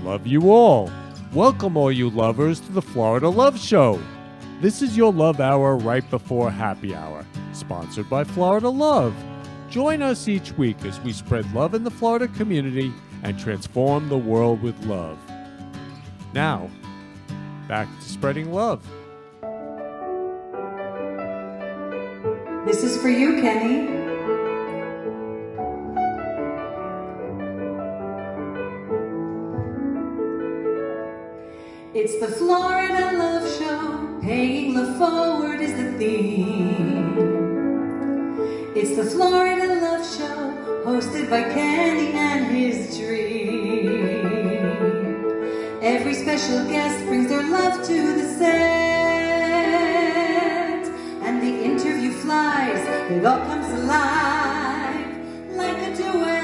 Love you all. Welcome, all you lovers, to the Florida Love Show. This is your love hour right before happy hour, sponsored by Florida Love. Join us each week as we spread love in the Florida community and transform the world with love. Now, back to spreading love. This is for you, Kenny. It's the Florida Love Show, paying love forward is the theme. It's the Florida Love Show, hosted by Kenny and his dream. Every special guest brings their love to the set, and the interview flies, it all comes alive like a duet.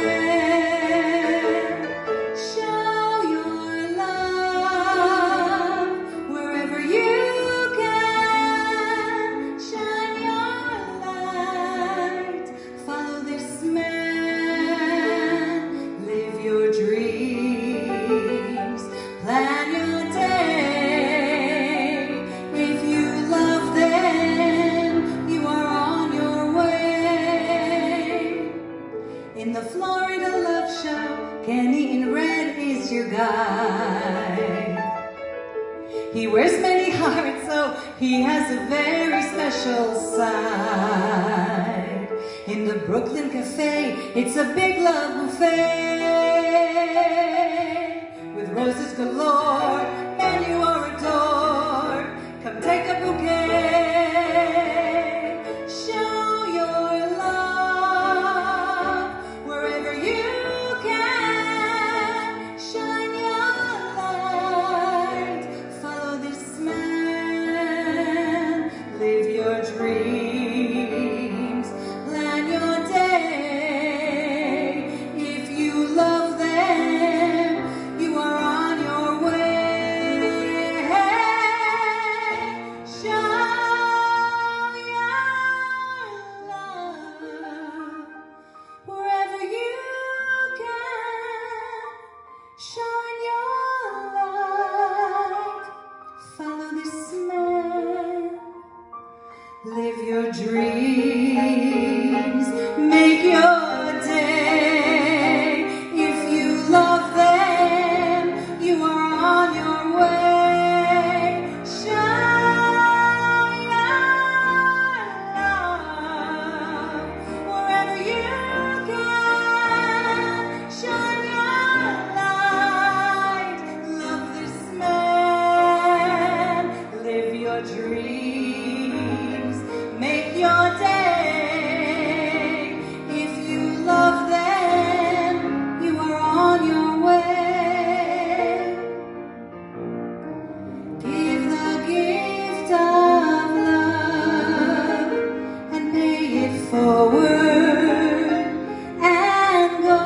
He wears many hearts, so he has a very special side. In the Brooklyn Cafe, it's a big love buffet. With roses galore, man, you are adored. Come take a bouquet. Show your love wherever you can. Shine your light. Follow this man. Live your dreams. Plan your day. If you love them, you are on your way. Show your love wherever you can. Shine your light. Follow this man. Live your dreams. Make your day. If you love them, you are on your way. Shine your love wherever you can. Shine your light. Love this man. Live your dreams. Make your day. If you love them, you are on your way. Give the gift of love and pay it forward and go.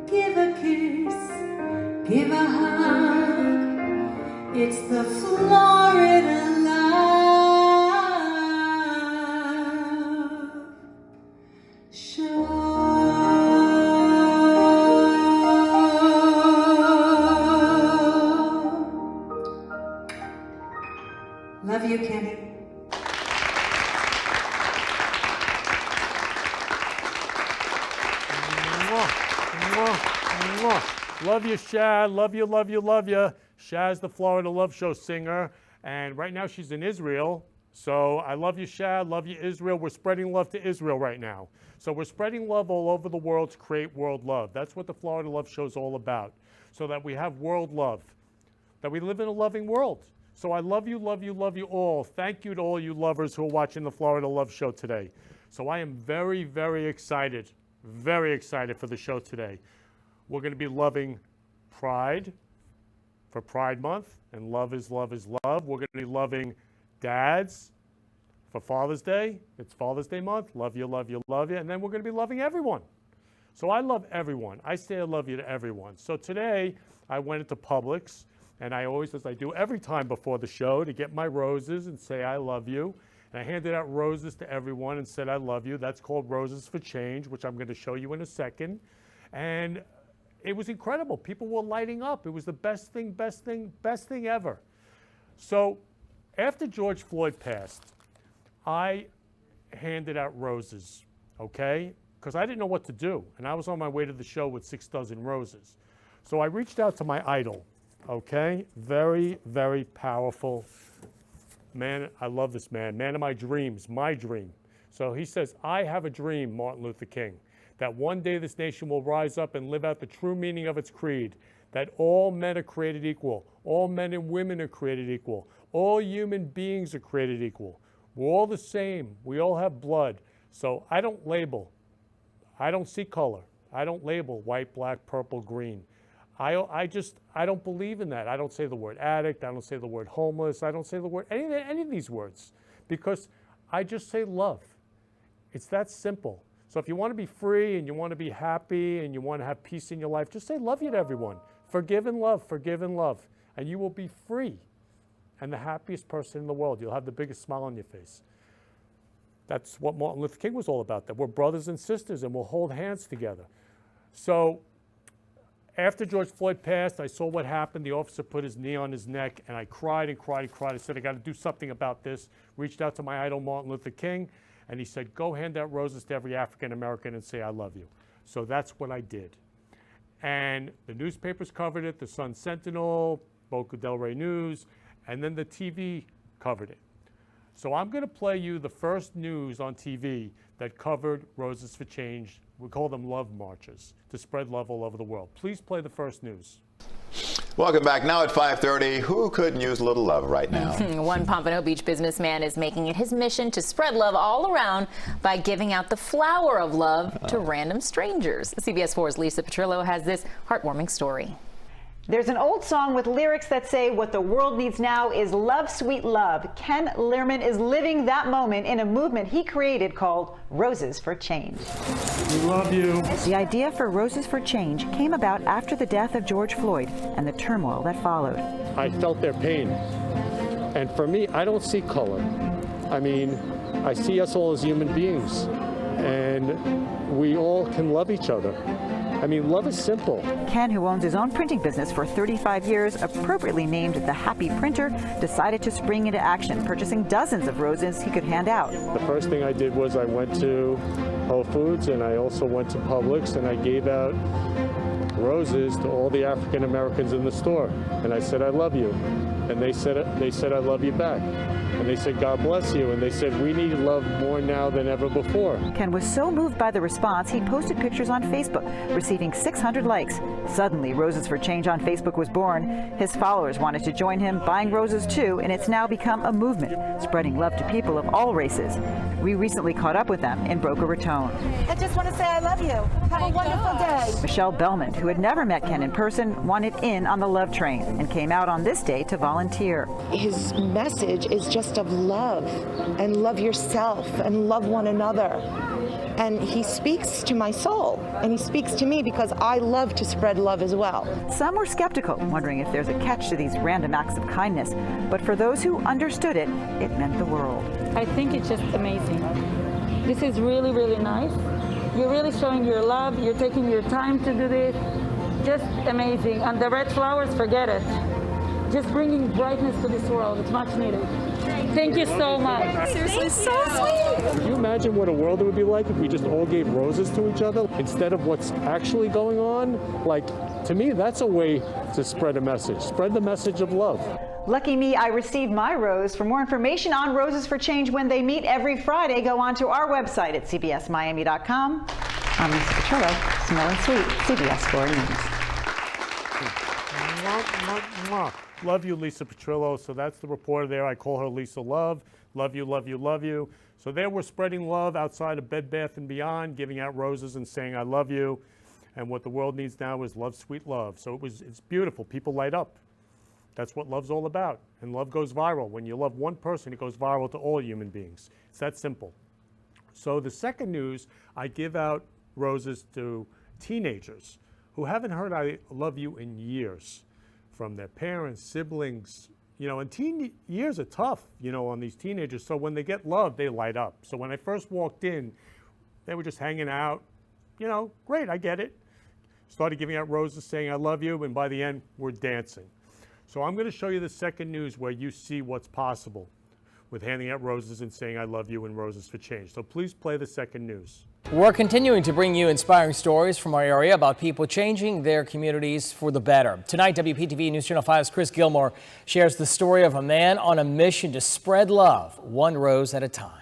Give a kiss, give a hug. It's the Florida Love Show. Love you, Kenny. Mwah, mwah, mwah. Love you, Shad. Love you, love you, love you. Shad's the Florida Love Show singer, and right now she's in Israel. So I love you, Shad. Love you, Israel. We're spreading love to Israel right now. So we're spreading love all over the world to create world love. That's what the Florida Love Show is all about, so that we have world love, that we live in a loving world. So I love you, love you, love you all. Thank you to all you lovers who are watching the Florida Love Show today. So I am very, very excited for the show today. We're going to be loving Pride for Pride Month, and love is love is love. We're going to be loving dads for Father's Day. It's Father's Day month. Love you, love you, love you. And then we're going to be loving everyone. So I love everyone. I say I love you to everyone. So today I went into Publix, and I always, as I do every time before the show, to get my roses and say I love you. And I handed out roses to everyone and said I love you. That's called Roses for Change, which I'm going to show you in a second. And it was incredible. People were lighting up. It was the best thing ever. So after George Floyd passed, I handed out roses, okay? Because I didn't know what to do. And I was on my way to the show with 6 dozen roses. So I reached out to my idol, okay? Very, very powerful man. I love this man of my dreams, my dream. So he says, I have a dream, Martin Luther King, that one day this nation will rise up and live out the true meaning of its creed, that all men are created equal, all men and women are created equal, all human beings are created equal. We're all the same. We all have blood. So I don't label. I don't see color. I don't label white, black, purple, green. I don't believe in that. I don't say the word addict. I don't say the word homeless. I don't say the word, any of these words, because I just say love. It's that simple. So if you want to be free and you want to be happy and you want to have peace in your life, just say love you to everyone. Forgive and love, and you will be free and the happiest person in the world. You'll have the biggest smile on your face. That's what Martin Luther King was all about, that we're brothers and sisters and we'll hold hands together. So after George Floyd passed, I saw what happened. The officer put his knee on his neck, and I cried and cried and cried. I said, I got to do something about this. Reached out to my idol, Martin Luther King, and he said, go hand out roses to every African American and say, I love you. So that's what I did. And the newspapers covered it, the Sun Sentinel, Boca del Rey News, and then the TV covered it. So I'm going to play you the first news on TV that covered Roses for Change. We call them love marches to spread love all over the world. Please play the first news. Welcome back. Now at 5:30, who couldn't use a little love right now? One Pompano Beach businessman is making it his mission to spread love all around by giving out the flower of love to random strangers. CBS 4's Lisa Petrillo has this heartwarming story. There's an old song with lyrics that say what the world needs now is love, sweet love. Ken Lehrman is living that moment in a movement he created called Roses for Change. We love you. The idea for Roses for Change came about after the death of George Floyd and the turmoil that followed. I felt their pain. And for me, I don't see color. I mean, I see us all as human beings. And we all can love each other. I mean, love is simple. Ken, who owns his own printing business for 35 years, appropriately named the Happy Printer, decided to spring into action, purchasing dozens of roses he could hand out. The first thing I did was I went to Whole Foods and I also went to Publix and I gave out roses to all the African Americans in the store. And I said, I love you. And they said, I love you back. And they said, God bless you. And they said, we need love more now than ever before. Ken was so moved by the response, he posted pictures on Facebook, receiving 600 likes. Suddenly, Roses for Change on Facebook was born. His followers wanted to join him, buying roses too, and it's now become a movement, spreading love to people of all races. We recently caught up with them in Boca Raton. I just want to say I love you. Have a wonderful day. Michelle Bellman, who had never met Ken in person, wanted in on the love train and came out on this day to volunteer. His message is just of love, and love yourself, and love one another. And he speaks to my soul, and he speaks to me because I love to spread love as well. Some were skeptical, wondering if there's a catch to these random acts of kindness. But for those who understood it, it meant the world. I think it's just amazing. This is really, really nice. You're really showing your love. You're taking your time to do this. Just amazing. And the red flowers, forget it. Just bringing brightness to this world. It's much needed. Thank you so much. Seriously, so sweet. Can you imagine what a world it would be like if we just all gave roses to each other instead of what's actually going on? Like, to me, that's a way to spread a message. Spread the message of love. Lucky me, I received my rose. For more information on Roses for Change when they meet every Friday, go on to our website at cbsmiami.com. I'm Lisa Petrillo, Smell and Sweet, CBS 4 News. Love you, Lisa Petrillo. So that's the reporter there. I call her Lisa Love. Love you, love you, love you. So there we're spreading love outside of Bed Bath & Beyond, giving out roses and saying I love you. And what the world needs now is love, sweet love. So it's beautiful. People light up. That's what love's all about. And love goes viral. When you love one person, it goes viral to all human beings. It's that simple. So the second news, I give out roses to teenagers who haven't heard I love you in years from their parents, siblings, you know, and teen years are tough, you know, on these teenagers. So when they get love, they light up. So when I first walked in, they were just hanging out, you know, great, I get it. started giving out roses saying I love you, and by the end, we're dancing. So I'm going to show you the second news where you see what's possible with handing out roses and saying I love you and Roses for Change. So please play the second news. We're continuing to bring you inspiring stories from our area about people changing their communities for the better. Tonight, WPTV News Channel 5's Chris Gilmore shares the story of a man on a mission to spread love, one rose at a time.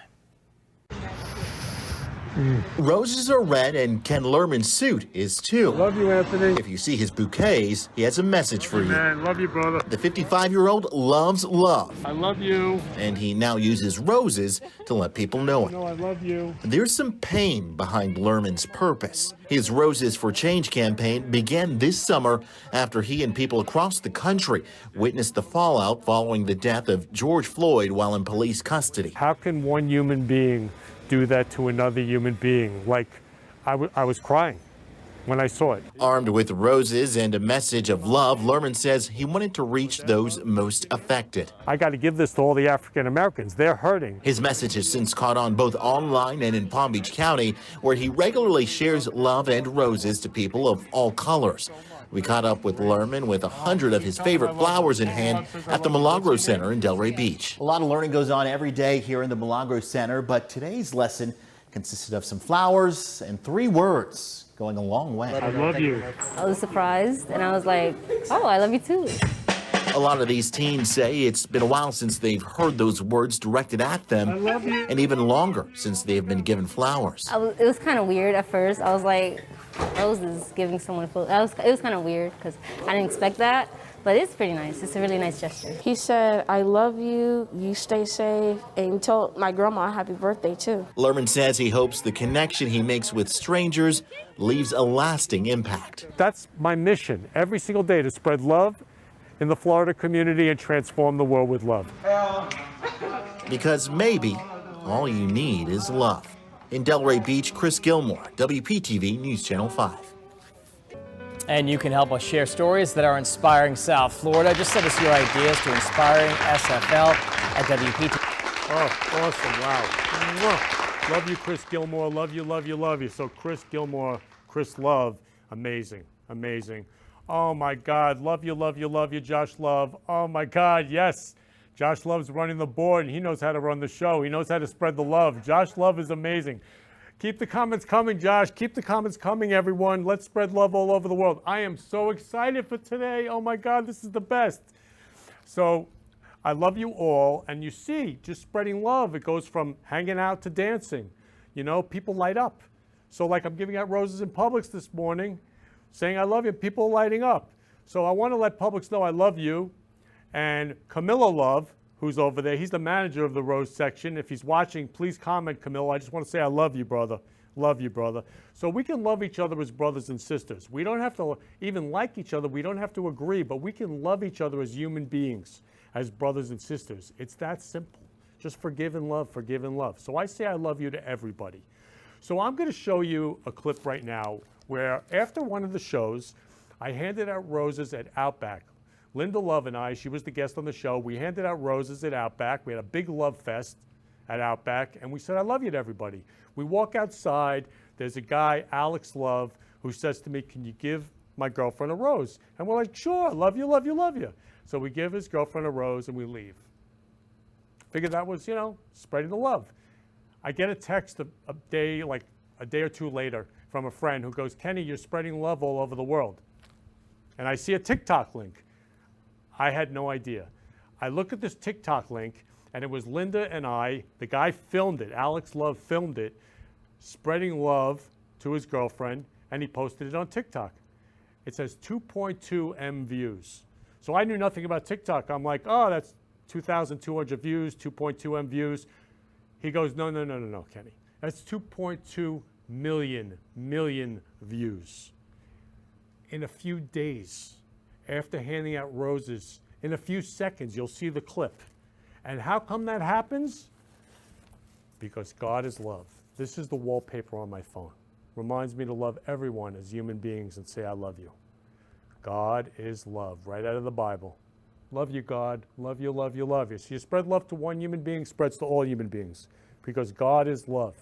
Roses are red and Ken Lerman's suit is too. Love you, Anthony. If you see his bouquets, he has a message for you. Man, love you, brother. The 55-year-old loves love, I love you. and he now uses roses to let people know it. No, I love you. There's some pain behind Lerman's purpose. His Roses for Change campaign began this summer after he and people across the country witnessed the fallout following the death of George Floyd while in police custody. How can one human being do that to another human being? Like, I was crying when I saw it. Armed with roses and a message of love, Lerman says he wanted to reach those most affected. I got to give this to all the African Americans. They're hurting. His message has since caught on both online and in Palm Beach County, where he regularly shares love and roses to people of all colors. We caught up with Lerman with 100 of his favorite flowers in hand at the Milagro Center in Delray Beach. A lot of learning goes on every day here in the Milagro Center, but today's lesson consisted of some flowers and 3 words going a long way. I love you. I was surprised and I was like, oh, I love you too. A lot of these teens say it's been a while since they've heard those words directed at them, I love you. and even longer since they've been given flowers. It was kind of weird at first. I was like, roses giving someone flowers. It was kind of weird because I didn't expect that, but it's pretty nice. It's a really nice gesture. He said, I love you, you stay safe, and he told my grandma happy birthday too. Lerman says he hopes the connection he makes with strangers leaves a lasting impact. That's my mission every single day, to spread love in the Florida community and transform the world with love. Because maybe all you need is love. In Delray Beach, Chris Gilmore, WPTV News Channel 5. And you can help us share stories that are inspiring South Florida. Just send us your ideas to inspiringsfl@WPTV. Oh, awesome. Wow. Mwah. Love you, Chris Gilmore. Love you, love you, love you. So Chris Gilmore, Chris Love, amazing, amazing. Oh my God, love you, love you, love you, Josh Love. Oh my God, yes. Josh Love's running the board, and he knows how to run the show. He knows how to spread the love. Josh Love is amazing. Keep the comments coming, Josh. Keep the comments coming, everyone. Let's spread love all over the world. I am so excited for today. Oh my God, this is the best. So I love you all. And you see, just spreading love, it goes from hanging out to dancing. You know, people light up. So like I'm giving out roses in Publix this morning, saying I love you, people are lighting up. So I want to let Publix know I love you. And Camilla Love, who's over there, he's the manager of the rose section. If he's watching, please comment, Camilla. I just want to say I love you, brother. Love you, brother. So we can love each other as brothers and sisters. We don't have to even like each other. We don't have to agree, but we can love each other as human beings, as brothers and sisters. It's that simple. Just forgive and love, forgive and love. So I say I love you to everybody. So I'm going to show you a clip right now where after one of the shows, I handed out roses at Outback. Linda Love and I, she was the guest on the show, we handed out roses at Outback. We had a big love fest at Outback, and we said, I love you to everybody. We walk outside, there's a guy, Alex Love, who says to me, can you give my girlfriend a rose? And we're like, sure, love you, love you, love you. So we give his girlfriend a rose and we leave. Figured that was, you know, spreading the love. I get a text a day or two later from a friend who goes, Kenny, you're spreading love all over the world. And I see a TikTok link. I had no idea. I look at this TikTok link, and it was Linda and I. The guy filmed it. Alex Love filmed it, spreading love to his girlfriend, and he posted it on TikTok. It says 2.2 M views. So I knew nothing about TikTok. I'm like, oh, that's 2,200 views, 2.2 M views. He goes, no, Kenny. That's 2.2 million views. In a few days, after handing out roses, in a few seconds, you'll see the clip. And how come that happens? Because God is love. This is the wallpaper on my phone. Reminds me to love everyone as human beings and say, I love you. God is love, right out of the Bible. Love you, God. Love you, love you, love you. So you spread love to one human being, spreads to all human beings, because God is love.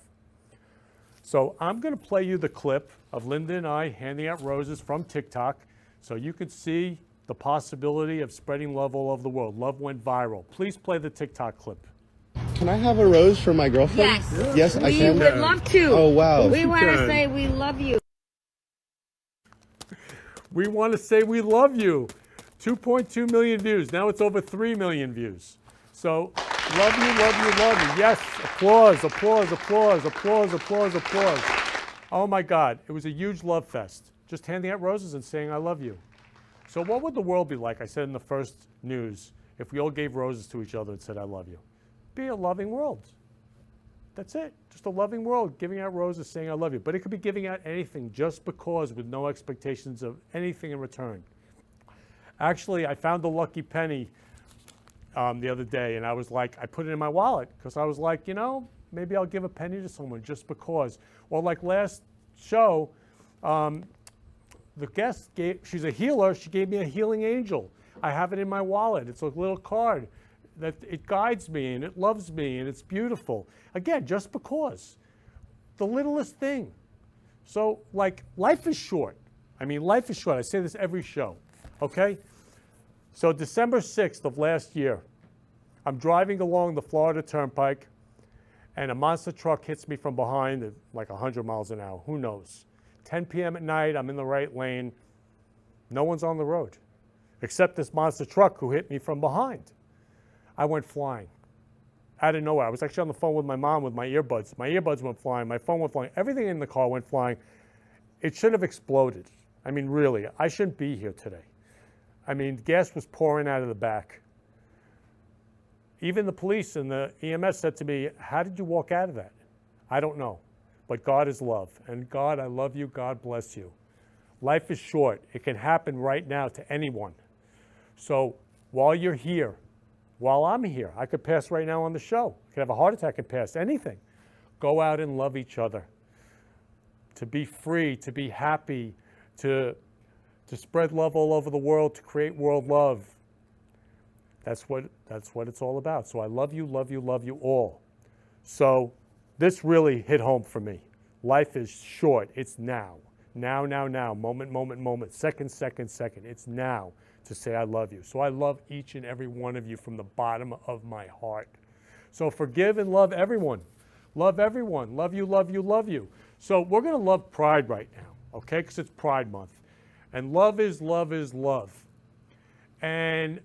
So I'm going to play you the clip of Linda and I handing out roses from TikTok so you can see the possibility of spreading love all over the world. Love went viral. Please play the TikTok clip. Can I have a rose for my girlfriend? Yes. Yes, I can. We would love to. Oh, wow. We want to say we love you. We want to say we love you. 2.2 million views. Now it's over 3 million views. So love you, love you, love you. Yes, applause, applause, applause, applause, applause, applause. Oh my God, it was a huge love fest. Just handing out roses and saying I love you. So what would the world be like, I said in the first news, if we all gave roses to each other and said I love you? Be a loving world. That's it. Just a loving world, giving out roses, saying I love you. But it could be giving out anything just because with no expectations of anything in return. Actually, I found a lucky penny the other day, and I was like, I put it in my wallet because I was like, you know, maybe I'll give a penny to someone just because. Or like last show, the guest she's a healer, she gave me a healing angel. I have it in my wallet. It's a little card that it guides me and it loves me and it's beautiful. Again, just because. The littlest thing. So like life is short. I mean, life is short. I say this every show, okay? So December 6th of last year, I'm driving along the Florida Turnpike and a monster truck hits me from behind at like 100 miles an hour. Who knows? 10 p.m. at night, I'm in the right lane. No one's on the road except this monster truck who hit me from behind. I went flying out of nowhere. I was actually on the phone with my mom with my earbuds. My earbuds went flying. My phone went flying. Everything in the car went flying. It should have exploded. I mean, really, I shouldn't be here today. I mean, gas was pouring out of the back. Even the police and the EMS said to me, how did you walk out of that? I don't know. But God is love. And God, I love you. God bless you. Life is short. It can happen right now to anyone. So while you're here, while I'm here, I could pass right now on the show. I could have a heart attack and pass, anything. Go out and love each other. To be free, to be happy, to spread love all over the world, to create world love. That's what it's all about. So I love you, love you, love you all. So this really hit home for me. Life is short. It's now. Now, now, now. Moment, moment, moment. Second, second, second. It's now to say I love you. So I love each and every one of you from the bottom of my heart. So forgive and love everyone. Love everyone. Love you, love you, love you. So we're going to love Pride right now, okay? Because it's Pride Month. And love is love is love. And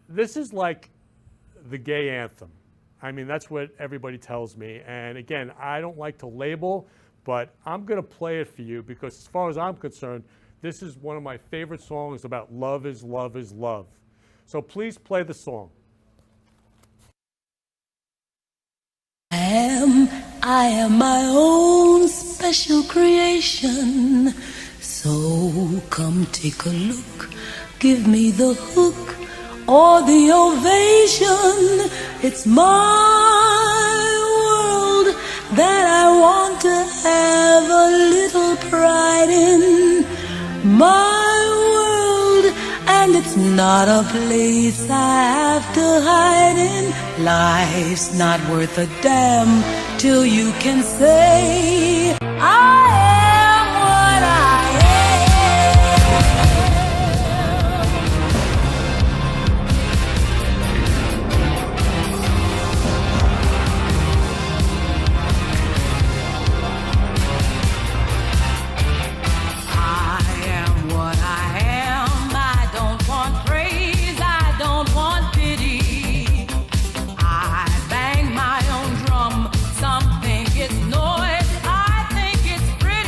this is like the gay anthem. I mean, that's what everybody tells me. And again, I don't like to label, but I'm going to play it for you because as far as I'm concerned, this is one of my favorite songs about love is love is love. So please play the song. I am my own special creation. So come take a look, give me the hook or the ovation. It's my world that I want to have a little pride in. My world, and it's not a place I have to hide in. Life's not worth a damn till you can say I am what I am. Noise, I think it's pretty.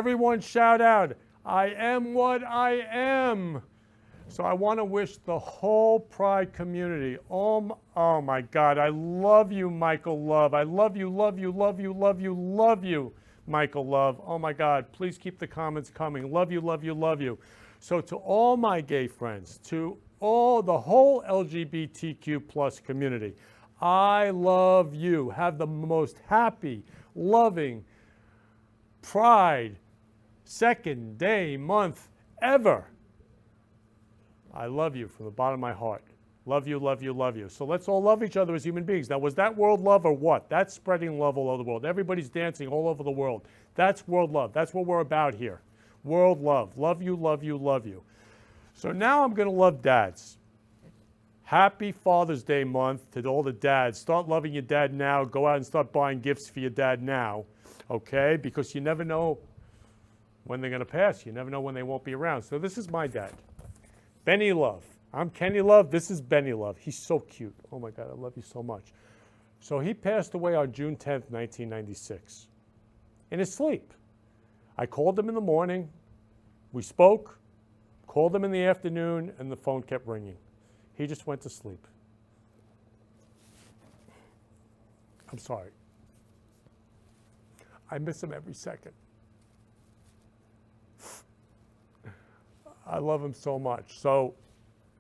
Everyone shout out, I am what I am. So I want to wish the whole Pride community, oh my God, I love you, Michael Love. I love you, love you, love you, love you, love you, Michael Love. Oh my God, please keep the comments coming. Love you, love you, love you. So to all my gay friends, to all the whole LGBTQ plus community, I love you. Have the most happy, loving Pride second day, month ever. I love you from the bottom of my heart. Love you, love you, love you. So let's all love each other as human beings. Now, was that world love or what? That's spreading love all over the world. Everybody's dancing all over the world. That's world love. That's what we're about here. World love. Love you, love you, love you. So now I'm going to love dads. Happy Father's Day month to all the dads. Start loving your dad now. Go out and start buying gifts for your dad now, okay? Because you never know when they're going to pass. You never know when they won't be around. So this is my dad, Benny Love. I'm Kenny Love. This is Benny Love. He's so cute. Oh, my God, I love you so much. So he passed away on June 10th, 1996, in his sleep. I called him in the morning. We spoke, called him in the afternoon, and the phone kept ringing. He just went to sleep. I'm sorry. I miss him every second. I love him so much. So,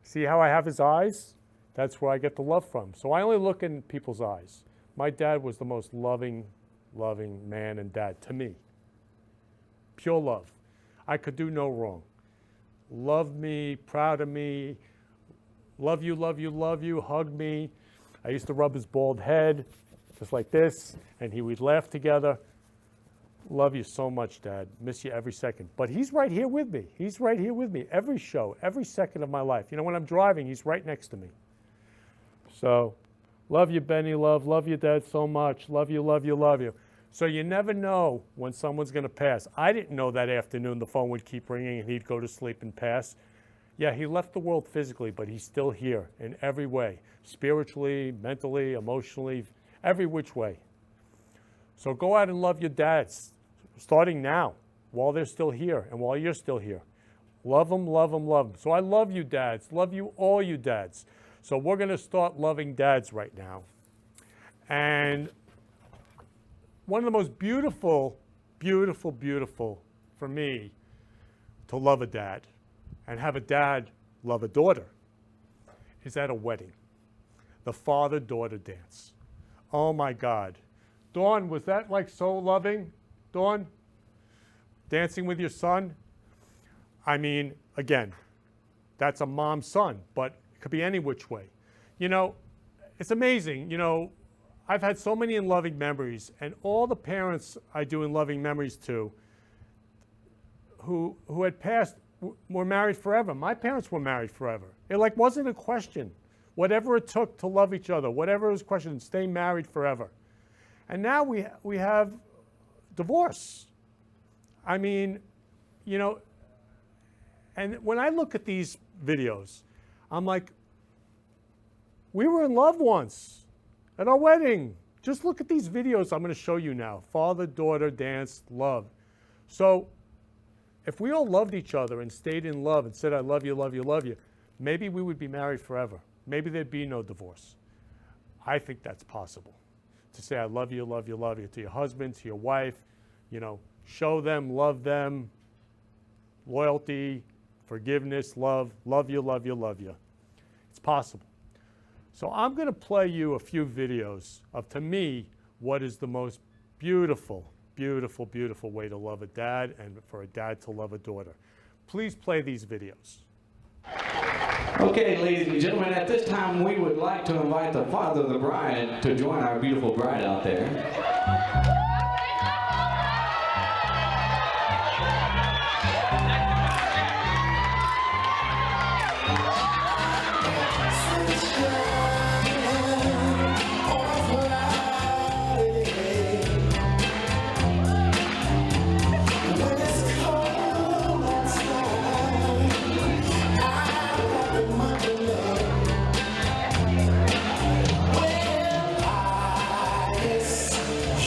see how I have his eyes? That's where I get the love from. So I only look in people's eyes. My dad was the most loving man and dad to me. Pure love. I could do no wrong. Love me, proud of me, love you, love you, love you, hug me. I used to rub his bald head, just like this, and we'd laugh together. Love you so much, Dad. Miss you every second. But he's right here with me. He's right here with me every show, every second of my life. You know, when I'm driving, he's right next to me. So, love you, Benny Love. Love you, Dad, so much. Love you, love you, love you. So you never know when someone's going to pass. I didn't know that afternoon the phone would keep ringing and he'd go to sleep and pass. Yeah, he left the world physically, but he's still here in every way. Spiritually, mentally, emotionally, every which way. So go out and love your dads, starting now, while they're still here and while you're still here. Love them, love them, love them. So I love you, dads. Love you, all you dads. So we're going to start loving dads right now. And one of the most beautiful, beautiful, beautiful for me to love a dad and have a dad love a daughter is at a wedding. The father-daughter dance. Oh my God. Dawn, was that like so loving? Dawn? Dancing with your son? I mean, again, that's a mom-son, but it could be any which way. You know, it's amazing. You know, I've had so many in loving memories, and all the parents I do in loving memories to who had passed were married forever. My parents were married forever. It like wasn't a question. Whatever it took to love each other, whatever it was a question, stay married forever. And now we have divorce. I mean, you know, and when I look at these videos, I'm like, we were in love once at our wedding. Just look at these videos I'm going to show you now. Father, daughter, dance, love. So if we all loved each other and stayed in love and said, I love you, love you, love you, maybe we would be married forever. Maybe there'd be no divorce. I think that's possible. To say, I love you, love you, love you to your husband, to your wife, you know, show them, love them, loyalty, forgiveness, love you, love you, love you. It's possible. So I'm going to play you a few videos of, to me, what is the most beautiful, beautiful, beautiful way to love a dad and for a dad to love a daughter. Please play these videos. Okay, ladies and gentlemen, at this time we would like to invite the father of the bride to join our beautiful bride out there.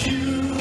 You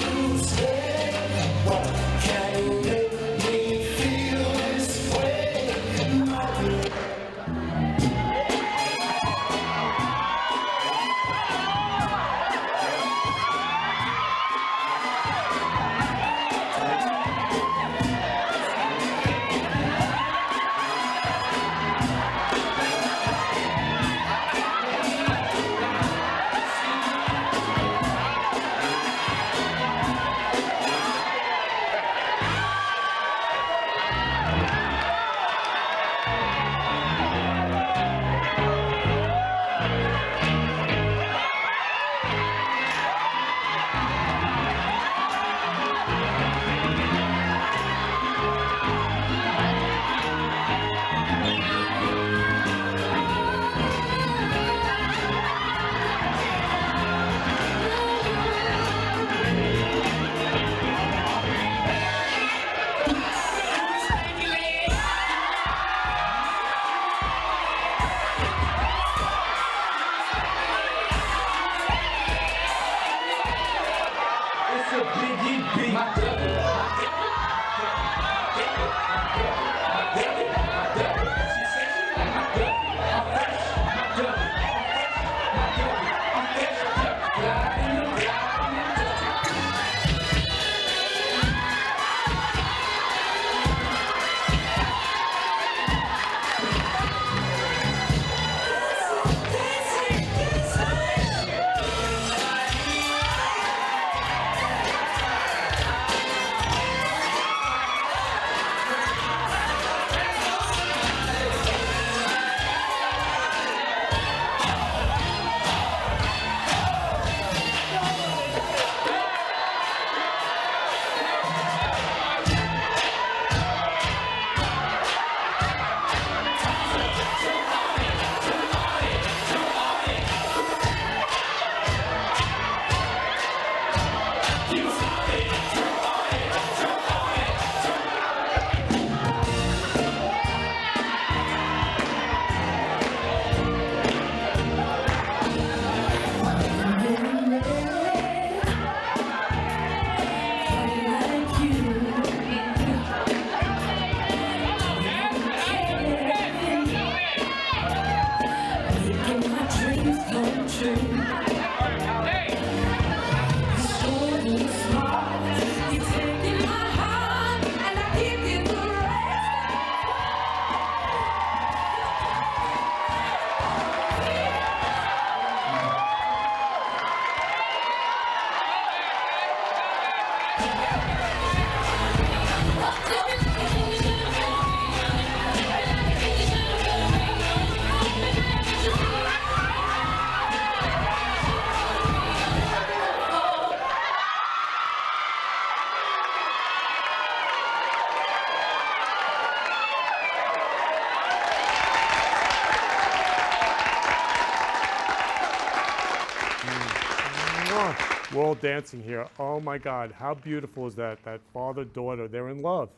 We're all dancing here. Oh my God, how beautiful is that? That father-daughter, they're in love.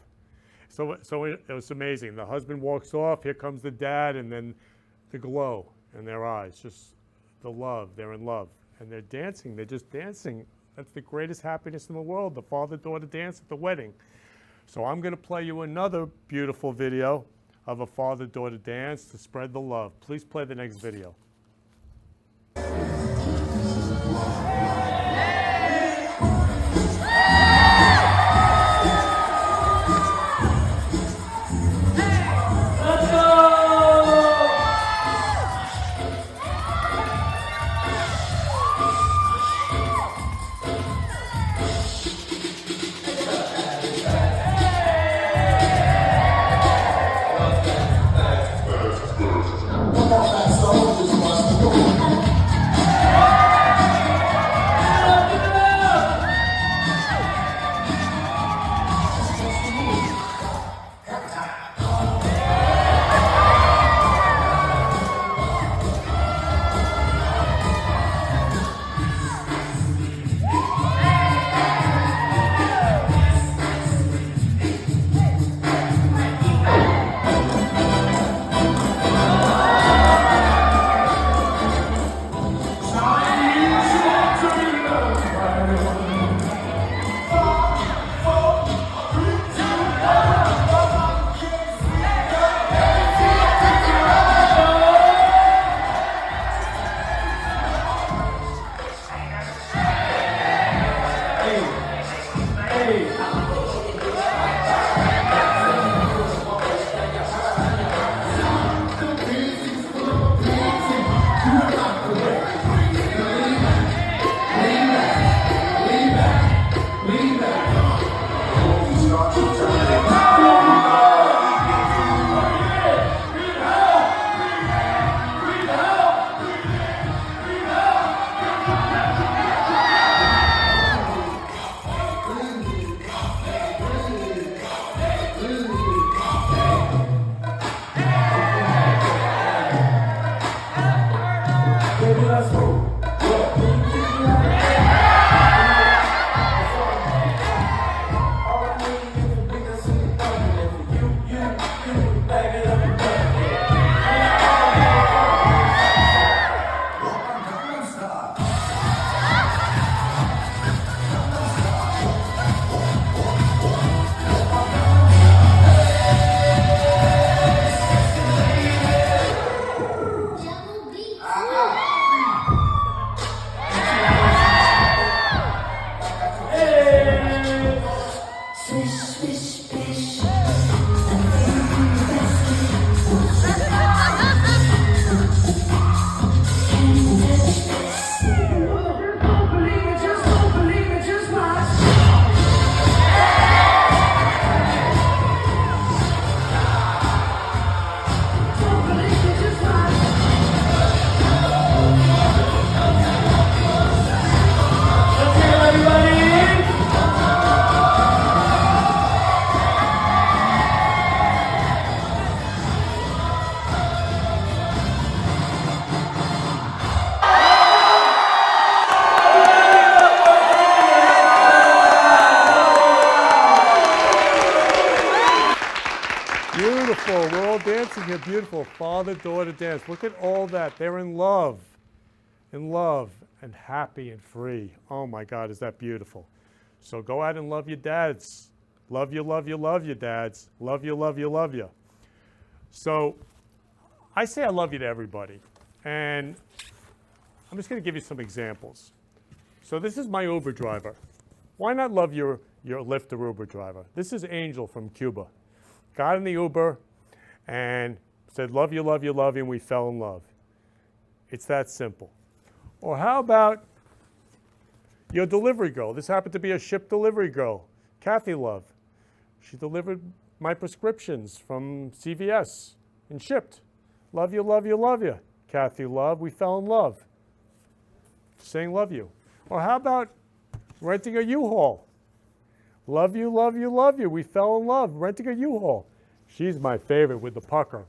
So it was amazing. The husband walks off, here comes the dad, and then the glow in their eyes, just the love, they're in love. And they're dancing, they're just dancing. That's the greatest happiness in the world, the father-daughter dance at the wedding. So I'm gonna play you another beautiful video of a father-daughter dance to spread the love. Please play the next video. Beautiful. We're all dancing here. Beautiful. Father-daughter dance. Look at all that. They're in love and happy and free. Oh my God, is that beautiful? So go out and love your dads. Love you, love you, love you, dads. Love you, love you, love you. So I say I love you to everybody. And I'm just going to give you some examples. So this is my Uber driver. Why not love your Lyft or Uber driver? This is Angel from Cuba. Got in the Uber and said, love you, love you, love you, and we fell in love. It's that simple. Or how about your delivery girl? This happened to be a ship delivery girl, Kathy Love. She delivered my prescriptions from CVS and shipped. Love you, love you, love you. Kathy Love, we fell in love. Saying love you. Or how about renting a U-Haul? Love you, love you, love you. We fell in love renting a U-Haul. She's my favorite with the pucker.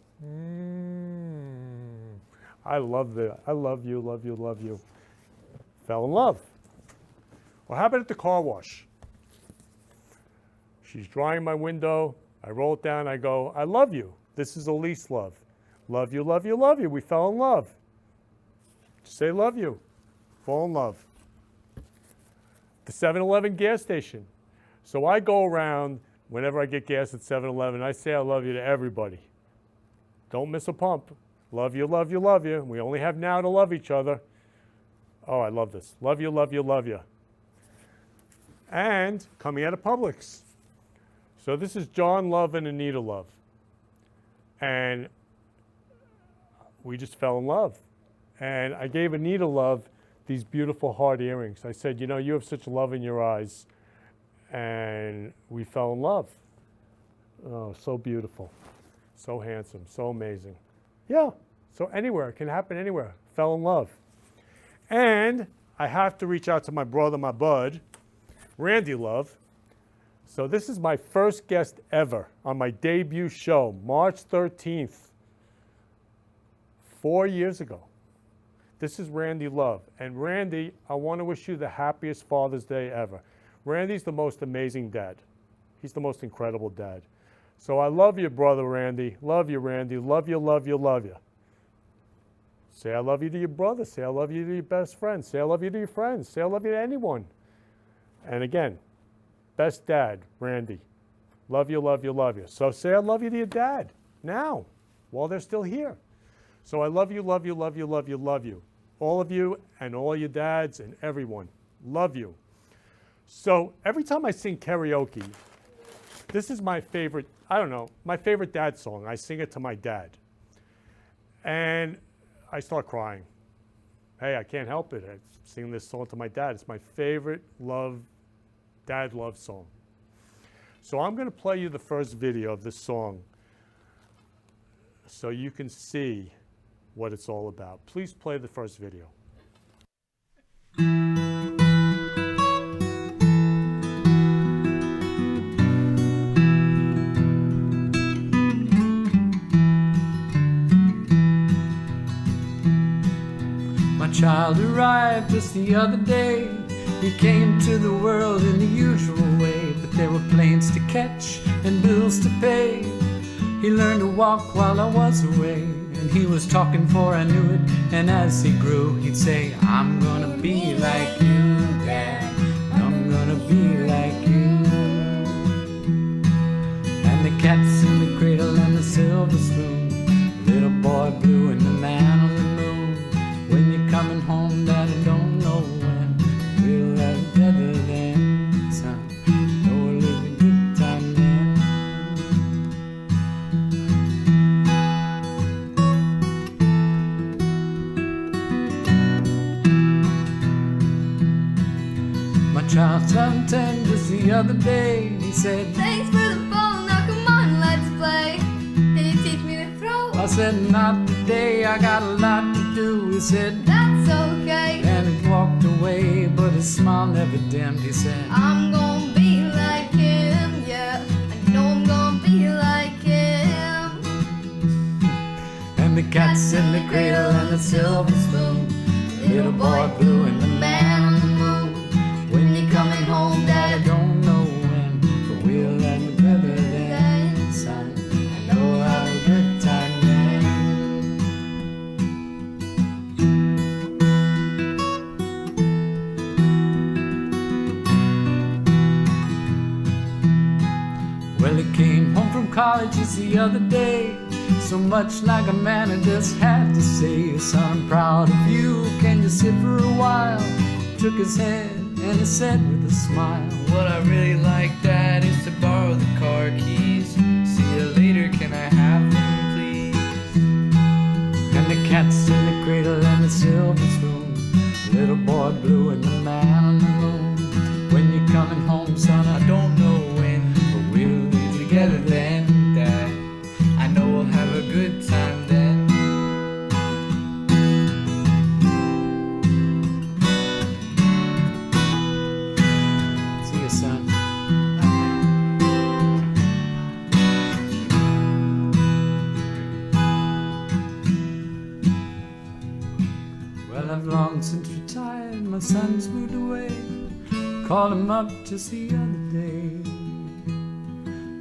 I love that. I love you, love you, love you. Fell in love. Or how about at the car wash? She's drying my window. I roll it down. I go, I love you. This is Elise Love. Love you, love you, love you. We fell in love. Just say love you. Fall in love. The 7-Eleven gas station. So I go around whenever I get gas at 7-Eleven. I say I love you to everybody. Don't miss a pump. Love you, love you, love you. We only have now to love each other. Oh, I love this. Love you, love you, love you. And coming out of Publix. So this is John Love and Anita Love. And we just fell in love. And I gave Anita Love these beautiful heart earrings. I said, you know, you have such love in your eyes. And we fell in love. Oh, so beautiful. So handsome. So amazing. Yeah. So anywhere. It can happen anywhere. Fell in love. And I have to reach out to my brother, my bud, Randy Love. So this is my first guest ever on my debut show, March 13th, 4 years ago. This is Randy Love. And Randy, I want to wish you the happiest Father's Day ever. Randy's the most amazing dad. He's the most incredible dad. So I love you, brother Randy. Love you, Randy. Love you, love you, love you. Say I love you to your brother. Say I love you to your best friend. Say I love you to your friends. Say I love you to anyone. And again, best dad, Randy. Love you, love you, love you. So say I love you to your dad now, while they're still here. So I love you, love you, love you, love you, love you. All of you and all your dads and everyone. Love you. So every time I sing karaoke, this is my favorite, I don't know, my favorite dad song. I sing it to my dad. And I start crying. Hey, I can't help it. I sing this song to my dad. It's my favorite dad love song. So I'm going to play you the first video of this song so you can see what it's all about. Please play the first video. My child arrived just the other day. He came to the world in the usual way, but there were planes to catch and bills to pay. He learned to walk while I was away, and he was talking before I knew it. And as he grew, he'd say, I'm gonna be like you, Dad. I'm gonna be like you. And the cat's in the cradle and the silver spoon, little boy blue and the man on the moon. When you're coming home, Dad, I don't know when we'll have better than son. Oh, we'll live a good time then. My child turned 10 just the other day. He said, thanks for the ball, now come on, let's play. Can you teach me to throw? I said, not today, I got a lot to do. He said, that's okay. And he walked away, but his smile never dimmed. He said, I'm gonna be like him, yeah. I know I'm gonna be like him. And the cat's in the cradle and the silver spoon, little boy blue and the man on the moon. When you're coming home, Dad, I don't know when, but we'll have a better than son. I know I'll have a good time then. Well, he came home from college just the other day, so much like a man I just had to say, son, I'm proud of you. Can you sit for a while, shook his head, and he said with a smile, "What I really like, Dad, is to borrow the car keys. See you later, can I have them, please?" And the cat's in the cradle and the silver spoon, little boy blue and the man on the moon. When you're coming home, son, I don't know when, but we'll be together then, Dad. I know we'll have a good time then. See you, son. Well, I've long since retired, my son's moved away. Called him up just the other day.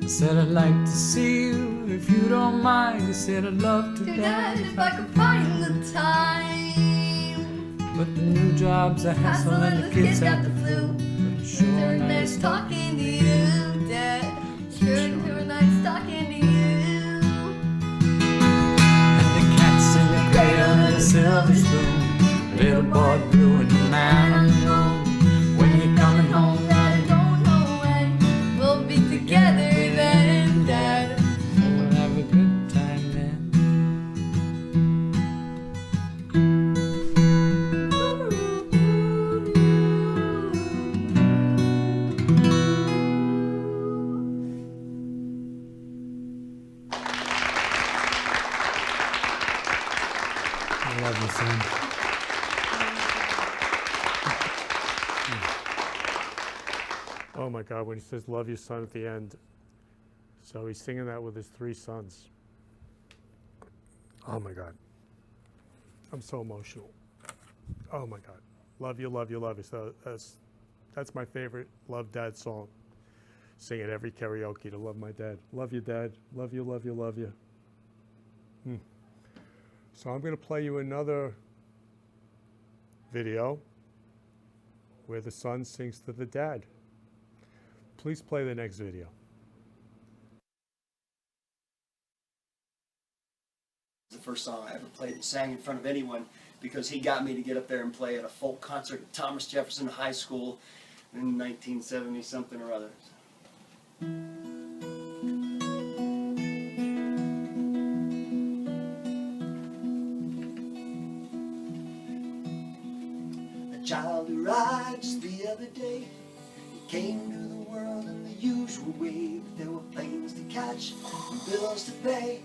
I said I'd like to see you if you don't mind. He said I'd love to, Dad, if I could find the time. but the new job's a hassle and the kids have the flu. But sure Sure nice talking to you, Dad. Sure nice talking to you. And the cat's in the cradle and the silver spoon, little boy blue and the man on the moon. When you're coming home, I don't know when we'll be together then, Dad. we'll have a good time then. I love you, son. Oh my God, when he says love you, son, at the end. So he's singing that with his 3 sons. Oh my God. I'm so emotional. Oh my God. Love you, love you, love you. So that's my favorite Love Dad song. Sing it every karaoke to love my dad. Love you, Dad. Love you, love you, love you. So I'm going to play you another video where the son sings to the dad. Please play the next video. The first song I ever played, sang in front of anyone, because he got me to get up there and play at a folk concert at Thomas Jefferson High School in 1970 something or other. A child arrived just the other day. He came to the world in the usual way, but there were planes to catch and bills to pay.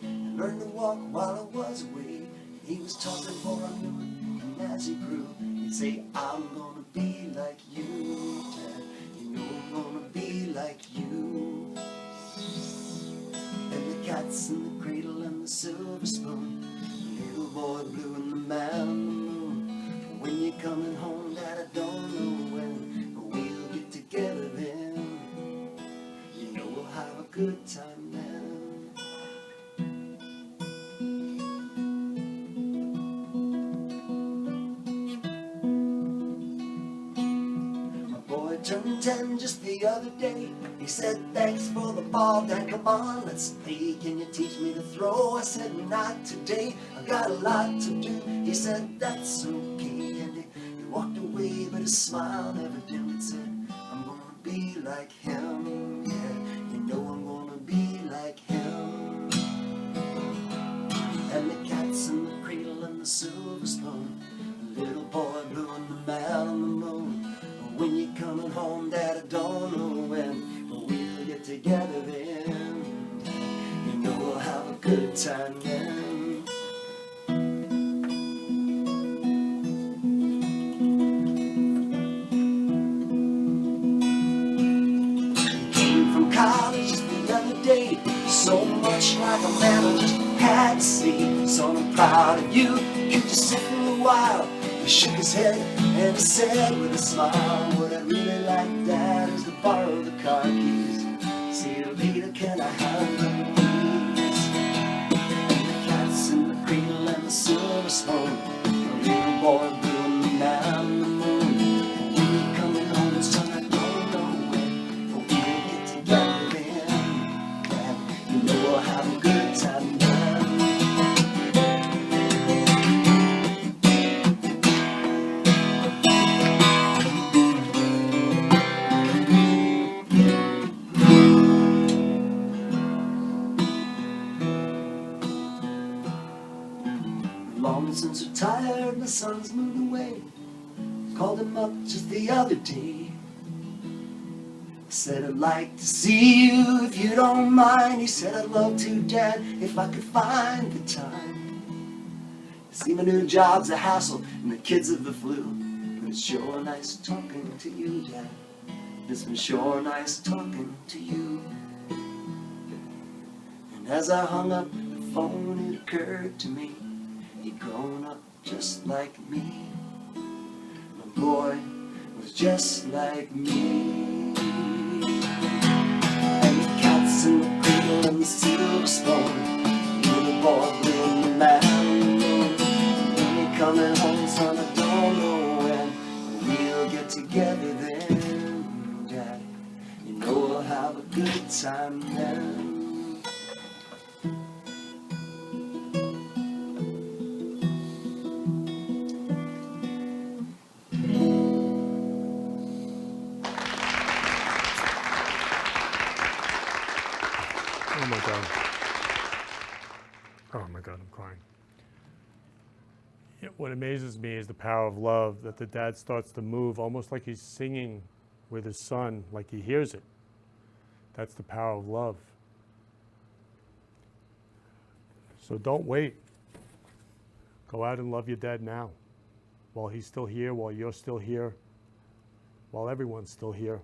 I learned to walk while I was away. He was talking before I knew it, and as he grew, he'd say, I'm gonna be like you, Dad. You know I'm gonna be like you. And the cat's in the cradle and the silver spoon, the little boy blue and the man on the moon. When you're coming home, Dad, I don't know when, but we'll get together then. You know we'll have a good time then. Turned 10 just the other day. He said, thanks for the ball, Dad, come on, let's play. Can you teach me to throw? I said, not today, I've got a lot to do. He said, that's okay, and he walked away, but his smile never dimmed. He said, I'm gonna be like him, yeah, you know I'm gonna be like him. And the cat's in the cradle and the silver spoon, the little boy blue and the man on the moon. When you're coming home, Dad, I don't know when, but we'll get together then. You know we'll have a good time then. He came from college just the other day, so much like a man I just had to see. So I'm proud of you, you just sit for a while. He shook his head and he said with a smile, what I really like, Dad, is to borrow the car keys. See you later, can I have them, please? And the cat's in the cradle and the silver spoon, the little boy blue and the man on the moon. And when you're coming home, son, I don't know when, but we'll get together then. And you know we'll have a good time then. the way. Called him up just the other day. I said, I'd like to see you if you don't mind. He said, I'd love to, Dad, if I could find the time. See, my new job's a hassle and the kids have the flu. But it's sure nice talking to you, Dad. It's been sure nice talking to you. And as I hung up the phone, it occurred to me, he'd grown up just like me. My boy was just like me. And the cat's in the cradle and the silver spoon. Little boy blue in the mountain. When you're coming home, son, I don't know when. We'll get together then, Dad. You know we'll have a good time then. Oh my God. Oh my God, I'm crying. What amazes me is the power of love, that the dad starts to move almost like he's singing with his son, like he hears it. That's the power of love. So don't wait. Go out and love your dad now. While he's still here, while you're still here, while everyone's still here,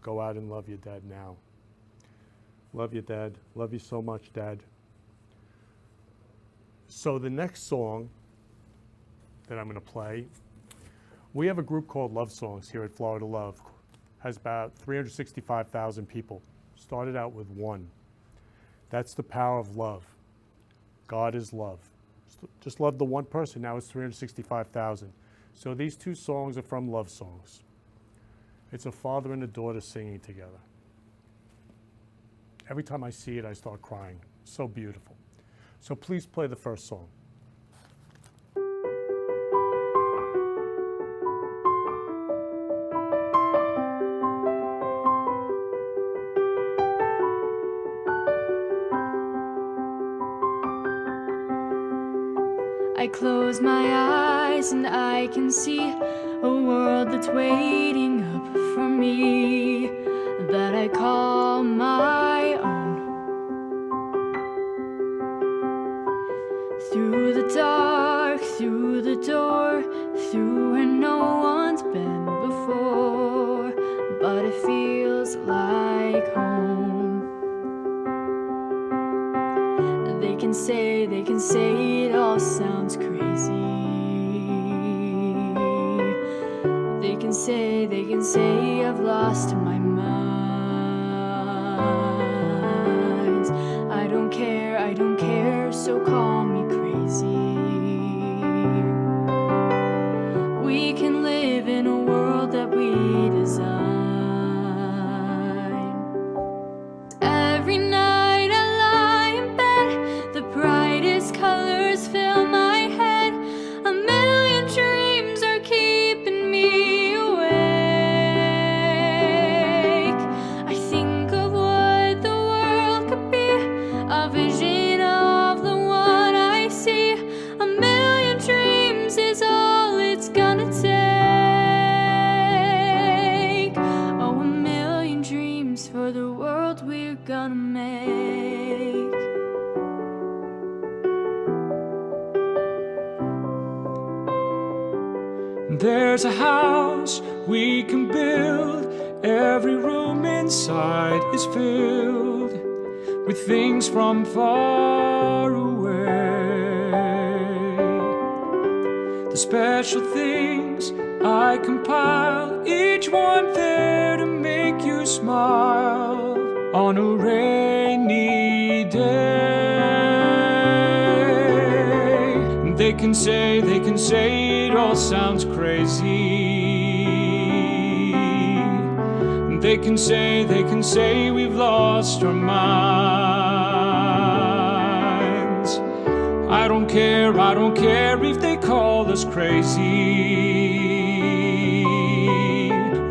go out and love your dad now. Love you, Dad. Love you so much, Dad. So the next song that I'm going to play, we have a group called Love Songs here at Florida Love. Has about 365,000 people. Started out with one. That's the power of love. God is love. Just love the one person. Now it's 365,000. So these two songs are from Love Songs. It's a father and a daughter singing together. Every time I see it, I start crying. So beautiful. So please play the first song. I close my eyes and I can see a world that's waiting up for me, that I call my own. Through the dark, through the door, through where no one's been before, but it feels like home. They can say it all sounds crazy. They can say I've lost my mind. I don't care, so call me crazy. We can live in a world that we design. Every night I lie in bed, the brightest colors fill my head. A million dreams are keeping me awake. I think of what the world could be, a vision of the one I see. A million dreams is all it's gonna take. Oh, a million dreams for the world we're gonna make. There's a house we can build. Every room inside is filled with things from far away. The special things I compile, each one there to make you smile on a rainy day. They can say it all sounds crazy. They can say we've lost our minds. I don't care if they call us crazy.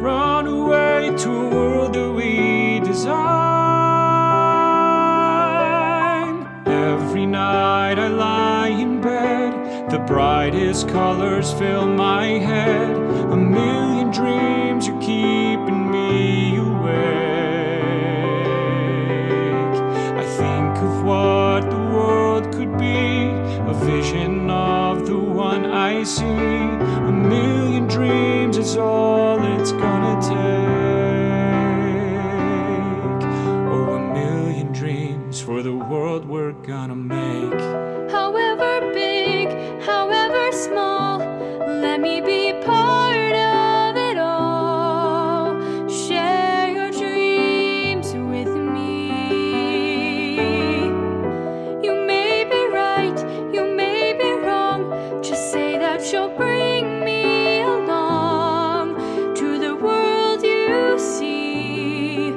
Run away to a world that we design. Every night I lie in bed, the brightest colors fill my head. A million dreams are keeping me awake. I think of what the world could be, a vision of the one I see. A million dreams is all it's gonna take. Oh, a million dreams for the world we're gonna make. However big, however small, let me be part of it all. Share your dreams with me. You may be right, you may be wrong, just say that you'll bring me along to the world you see.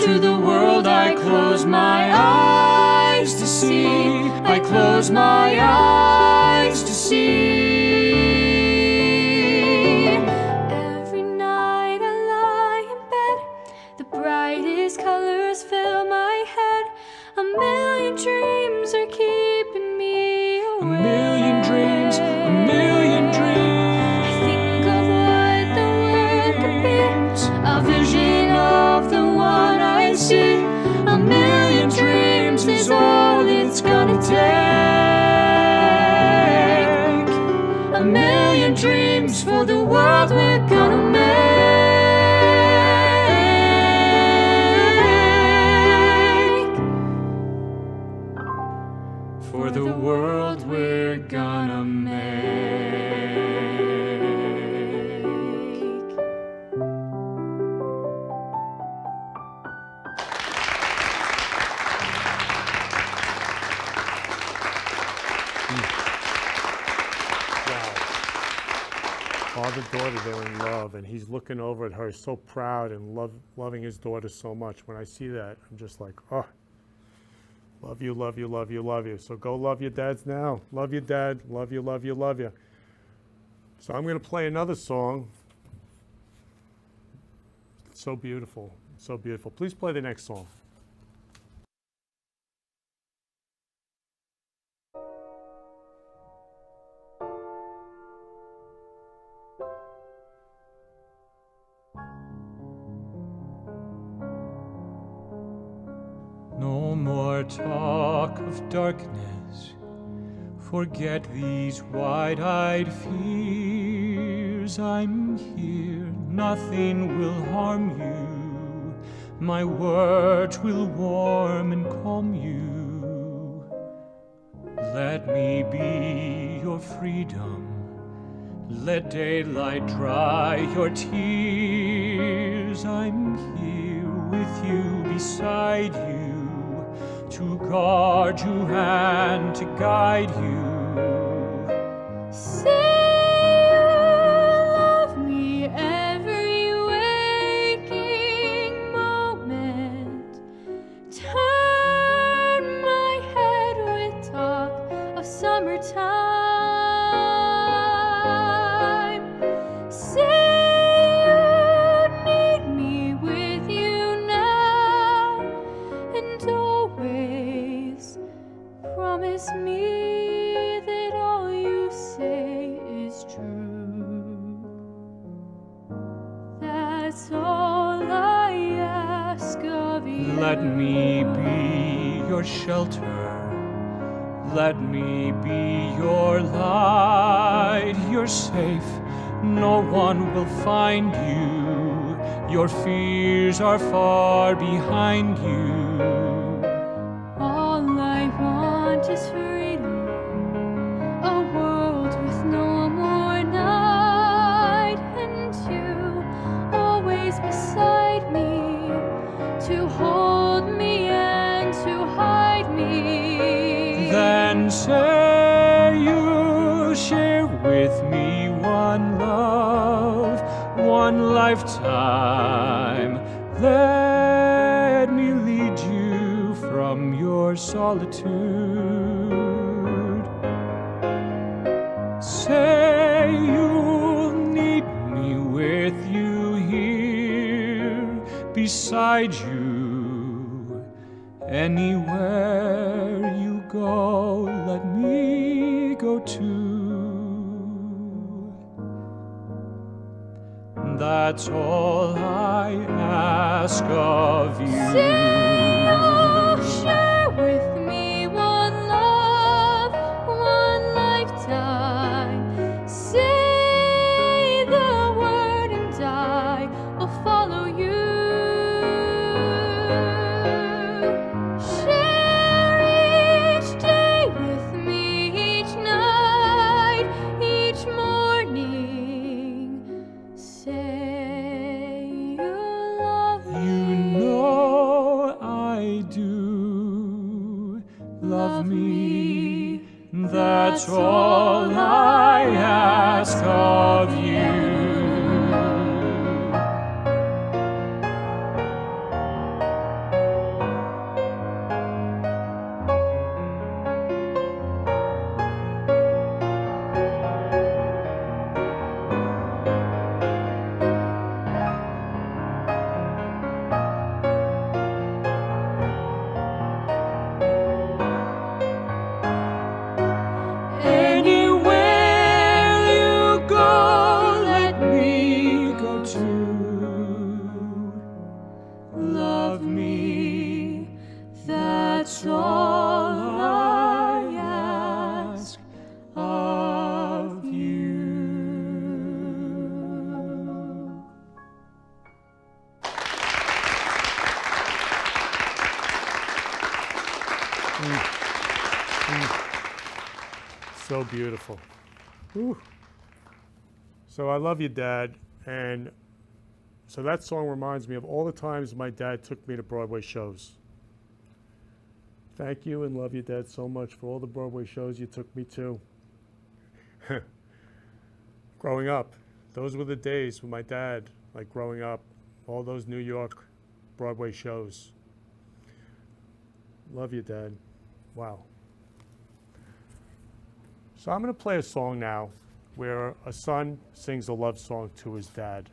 To the world I close my eyes to see. I close my eyes to see. Every night I lie in bed, the brightest colors fill my head. A million dreams are keeping me awake. A million dreams, a million dreams. I think of what the world could be, a vision of the one I see. A million dreams is all it's gonna take. A million dreams for the world we're gonna make. For the world we're gonna make. Father-daughter, they're in love, and he's looking over at her so proud and loving his daughter so much. When I see that, I'm just like, oh, love you, love you, love you, love you. So go love your dads now. Love your dad. Love you, love you, love you. So I'm going to play another song. It's so beautiful, so beautiful. Please play the next song. No more talk of darkness. Forget these wide-eyed fears. I'm here, nothing will harm you. My words will warm and calm you. Let me be your freedom. Let daylight dry your tears. I'm here with you, beside you, to guard you and to guide you. Say you love me every waking moment. Turn my head with talk of summertime. Say you need me with you now and always. Promise me that all you say is true. That's all I ask of you. Let me be your shelter. Let me be your light. You're safe, no one will find you. Your fears are far behind you. All I want is freedom, a world with no more night, and you always beside me, to hold me and to hide me. Then say you share with me one love, one lifetime. Let me lead you from your solitude. Say you'll need me with you here, beside you. Anywhere you go, let me go too. that's all I ask of you. Say, oh, share with me one love, one lifetime. Say the word and I will follow you. Share each day with me, each night, each morning. Say you love me. You know I do love me. That's all I ask of you. Anywhere you go, let me go too. Love me, that's all I ask of you. So beautiful. Whew. So I love you, Dad. And so that song reminds me of all the times my dad took me to Broadway shows. Thank you and love you, Dad, so much for all the Broadway shows you took me to. Growing up, those were the days with my dad, like growing up, all those New York Broadway shows. Love you, Dad. Wow. So I'm going to play a song now where a son sings a love song to his dad.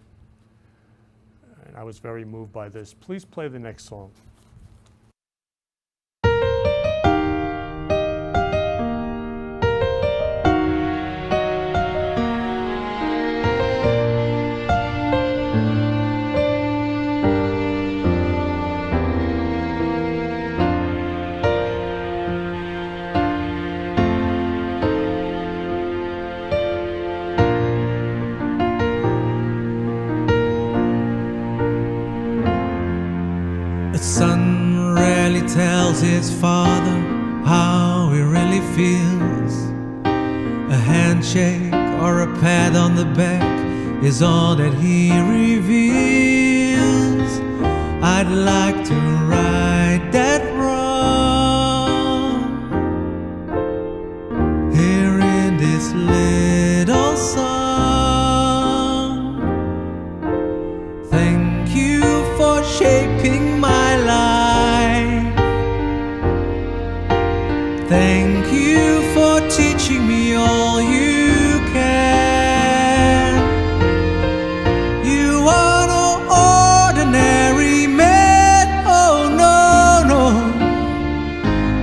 And I was very moved by this. Please play the next song. A son rarely tells his father how he really feels. A handshake or a pat on the back is all that he reveals. I'd like to right that wrong here in this little song. Thank you for shaping my life. Thank you for teaching me all you can. You are no ordinary man, oh no, no.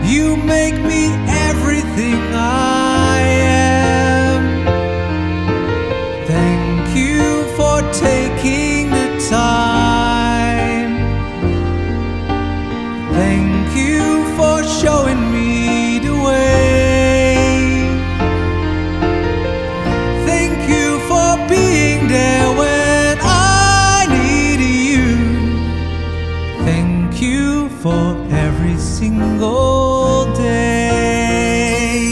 You make me everything I am. Thank you for taking the time. Thank you for showing me the way. Thank you for being there when I need you. Thank you for every single day.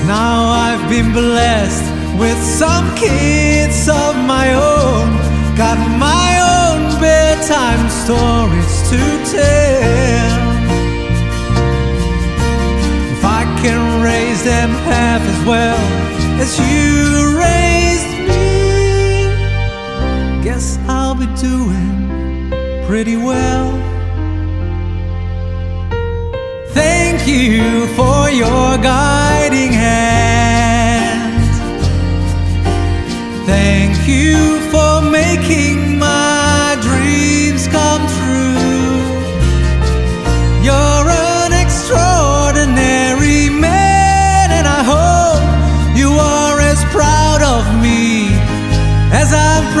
Now I've been blessed with some kids of my own. Got my own bedtime stories to tell. If I can raise them half as well as you raised me, guess I'll be doing pretty well. Thank you for your guiding hand. Thank you for making my dreams come true. You're an extraordinary man, and I hope you are as proud of me as I'm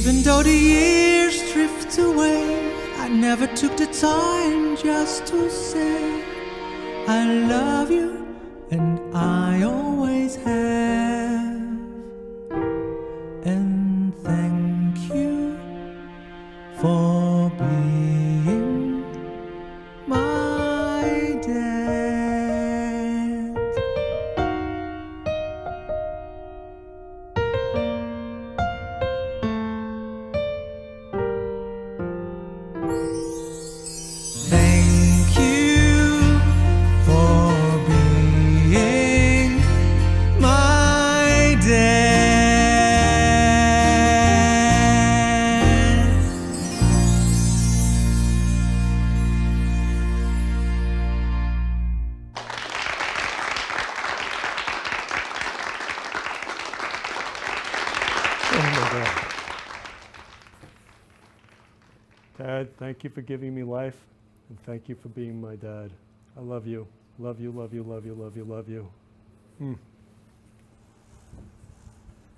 Even though the years drift away, I never took the time just to say I love you, and I always have. And thank you for being my dad. Thank you for being my dad. Oh my God. Dad, thank you for giving me life, and thank you for being my dad. I love you. Love you, love you, love you, love you, love you.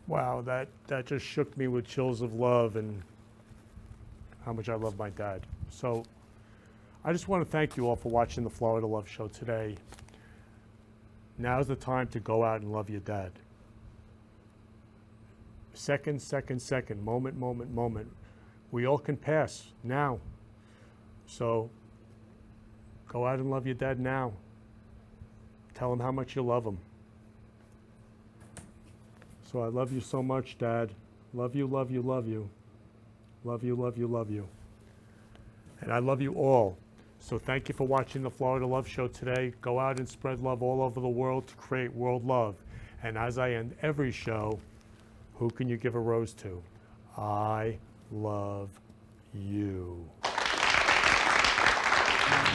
Wow, that just shook me with chills of love and how much I love my dad. So I just want to thank you all for watching the Florida Love Show today. Now's the time to go out and love your dad. Second, second, second, moment, moment, moment. We all can pass now. So go out and love your dad now. Tell him how much you love him. So I love you so much, Dad. Love you, love you, love you. Love you, love you, love you. And I love you all. So thank you for watching the Florida Love Show today. Go out and spread love all over the world to create world love. And as I end every show, who can you give a rose to? I love you.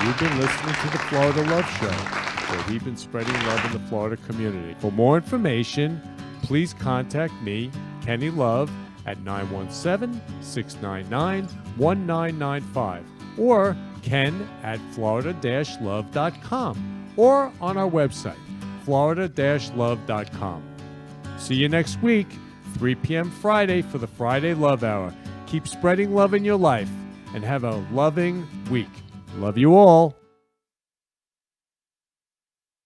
You've been listening to the Florida Love Show, where we've been spreading love in the Florida community. For more information, please contact me, Kenny Love, at 917-699-1995 or ken@florida-love.com or on our website, florida-love.com. See you next week, 3 p.m. Friday for the Friday Love Hour. Keep spreading love in your life and have a loving week. Love you all.